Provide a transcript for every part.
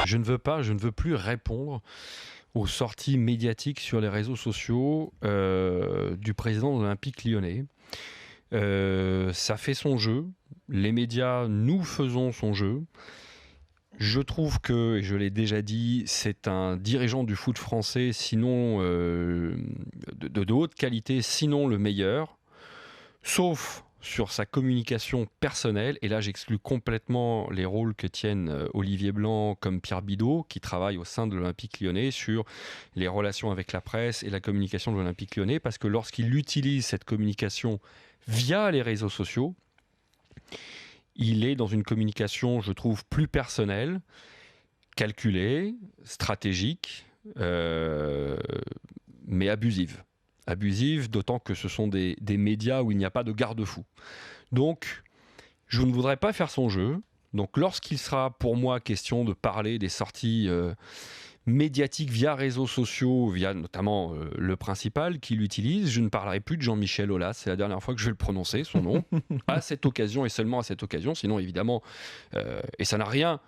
Je ne veux plus répondre aux sorties médiatiques sur les réseaux sociaux du président de l'Olympique Lyonnais. Ça fait son jeu. Les médias, nous faisons son jeu. Je trouve que, et je l'ai déjà dit, c'est un dirigeant du foot français, sinon de haute qualité, sinon le meilleur, sauf sur sa communication personnelle. Et là, j'exclus complètement les rôles que tiennent Olivier Blanc comme Pierre Bidot, qui travaillent au sein de l'Olympique Lyonnais sur les relations avec la presse et la communication de l'Olympique Lyonnais, parce que lorsqu'il utilise cette communication via les réseaux sociaux, il est dans une communication, je trouve, plus personnelle, calculée, stratégique, mais abusive. Abusive, d'autant que ce sont des médias où il n'y a pas de garde-fou. Donc, je ne voudrais pas faire son jeu. Donc, lorsqu'il sera, pour moi, question de parler des sorties médiatiques via réseaux sociaux, via notamment le principal qu'il utilise, je ne parlerai plus de Jean-Michel Aulas. C'est la dernière fois que je vais le prononcer, son nom, à cette occasion et seulement à cette occasion. Sinon, évidemment, et ça n'a rien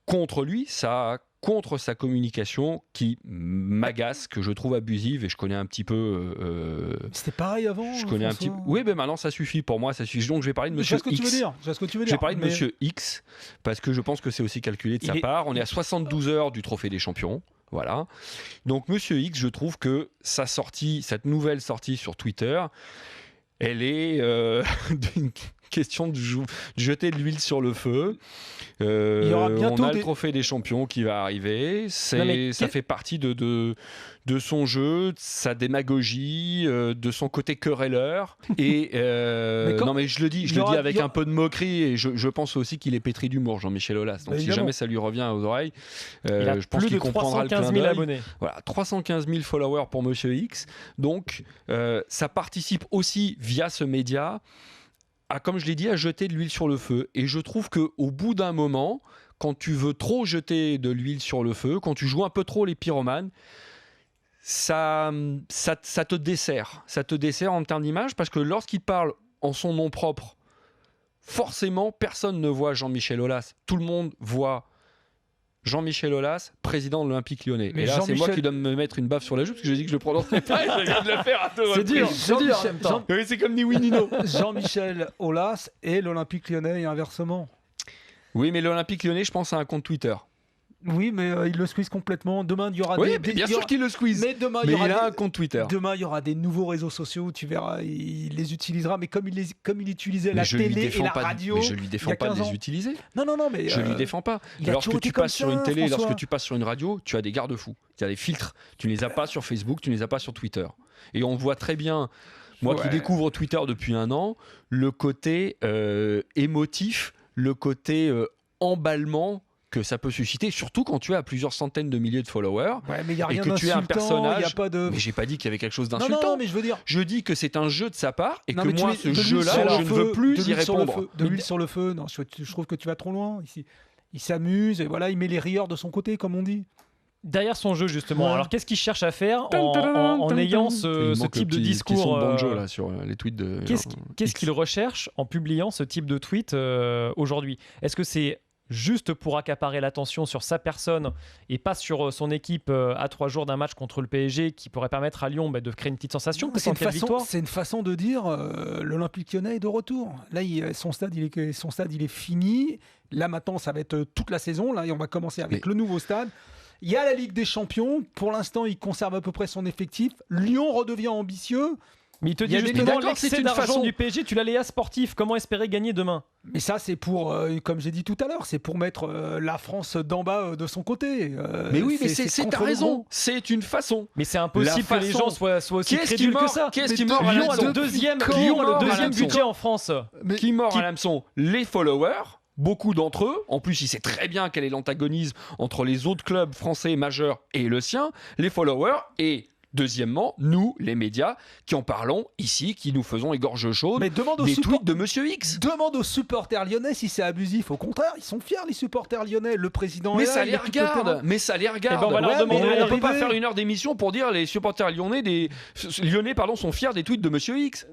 contre lui, ça a contre sa communication qui m'agace, que je trouve abusive, et je connais un petit peu... C'était pareil avant. Je connais un petit peu... Oui, mais maintenant ça suffit, pour moi ça suffit. Donc je vais parler de Monsieur X. Je vois ce que tu veux dire. Je vais parler de Monsieur X, parce que je pense que c'est aussi calculé de sa part. On est à 72 heures du Trophée des Champions. Voilà. Donc Monsieur X, je trouve que sa sortie, cette nouvelle sortie sur Twitter, elle est d'une question de jeter de l'huile sur le feu. Il y aura bientôt on a le Trophée des Champions qui va arriver. Ça fait partie de son jeu, de sa démagogie, de son côté querelleur. Et non, mais je le dis avec un peu de moquerie, et je pense aussi qu'il est pétri d'humour, Jean-Michel Aulas. Donc si jamais ça lui revient aux oreilles, je pense qu'il comprendra le clin d'œil. Abonnés. Voilà, 315 000 followers pour Monsieur X. Donc ça participe aussi via ce média à, comme je l'ai dit, à jeter de l'huile sur le feu. Et je trouve qu'au bout d'un moment, quand tu veux trop jeter de l'huile sur le feu, quand tu joues un peu trop les pyromanes, ça te dessert. Ça te dessert en termes d'image, parce que lorsqu'il parle en son nom propre, forcément, personne ne voit Jean-Michel Aulas. Tout le monde voit Jean-Michel Aulas, président de l'Olympique Lyonnais. Mais et là, c'est moi qui dois me mettre une baffe sur la joue, parce que j'ai dit que je le prononçais pas, et je viens de le faire à deux reprises. C'est dur. C'est comme ni oui ni non. Jean-Michel Aulas et l'Olympique Lyonnais, et inversement. Oui, mais l'Olympique Lyonnais, je pense, a un compte Twitter. Oui, mais il le squeeze complètement. Demain, il y aura bien sûr qu'il le squeeze. Mais demain, il a un compte Twitter. Demain, il y aura des nouveaux réseaux sociaux. Tu verras, il les utilisera. Mais comme il utilisait la télé et la radio. Mais je lui défends pas de les utiliser. Non, mais je lui défends pas. Lorsque tu passes sur une télé, lorsque tu passes sur une radio, tu as des garde-fous. Tu as des filtres. Tu ne les as pas sur Facebook, tu ne les as pas sur Twitter. Et on voit très bien. Moi qui découvre Twitter depuis un an, le côté émotif, le côté emballement que ça peut susciter, surtout quand tu as plusieurs centaines de milliers de followers, mais y a rien et que tu es un personnage. Y a pas de... Mais j'ai pas dit qu'il y avait quelque chose d'insultant. Non, mais je veux dire, je dis que c'est un jeu de sa part, et que moi, ce jeu-là, je ne veux plus y répondre. De l'huile sur le feu. Non, je trouve que tu vas trop loin ici. Il s'amuse, et voilà, il met les rieurs de son côté, comme on dit. Derrière son jeu, justement. Alors, qu'est-ce qu'il cherche à faire en ayant ce type de discours banjo là sur les tweets de. Qu'est-ce qu'il recherche en publiant ce type de tweet aujourd'hui ? Est-ce que c'est juste pour accaparer l'attention sur sa personne et pas sur son équipe à 3 jours d'un match contre le PSG, qui pourrait permettre à Lyon de créer une petite sensation? C'est une façon de dire l'Olympique Lyonnais est de retour. Là, son stade il est fini. Là maintenant, ça va être toute la saison. Là, et on va commencer avec le nouveau stade. Il y a la Ligue des Champions. Pour l'instant, il conserve à peu près son effectif. Lyon redevient ambitieux. Mais il te dit justement, l'excès d'argent du PSG, tu l'as Léa sportif. Comment espérer gagner demain? Mais ça, c'est pour, comme j'ai dit tout à l'heure, c'est pour mettre la France d'en bas de son côté. Mais oui, mais t'as raison. C'est une façon. Mais c'est impossible que les gens soient aussi crédules que ça. Qu'est-ce qui mord à Lyon l'hameçon? Lyon a le deuxième budget en France. Qui mord à l'hameçon? Les followers. Beaucoup d'entre eux, en plus il sait très bien quel est l'antagonisme entre les autres clubs français majeurs et le sien, les followers, et deuxièmement, nous, les médias, qui en parlons ici, qui nous faisons les gorges chaudes des tweets de Monsieur X. Demande aux supporters lyonnais si c'est abusif. Au contraire, ils sont fiers, les supporters lyonnais. Le président mais ça les regarde. On va leur demander. On ne peut pas faire une heure d'émission pour dire les supporters lyonnais sont fiers des tweets de Monsieur X.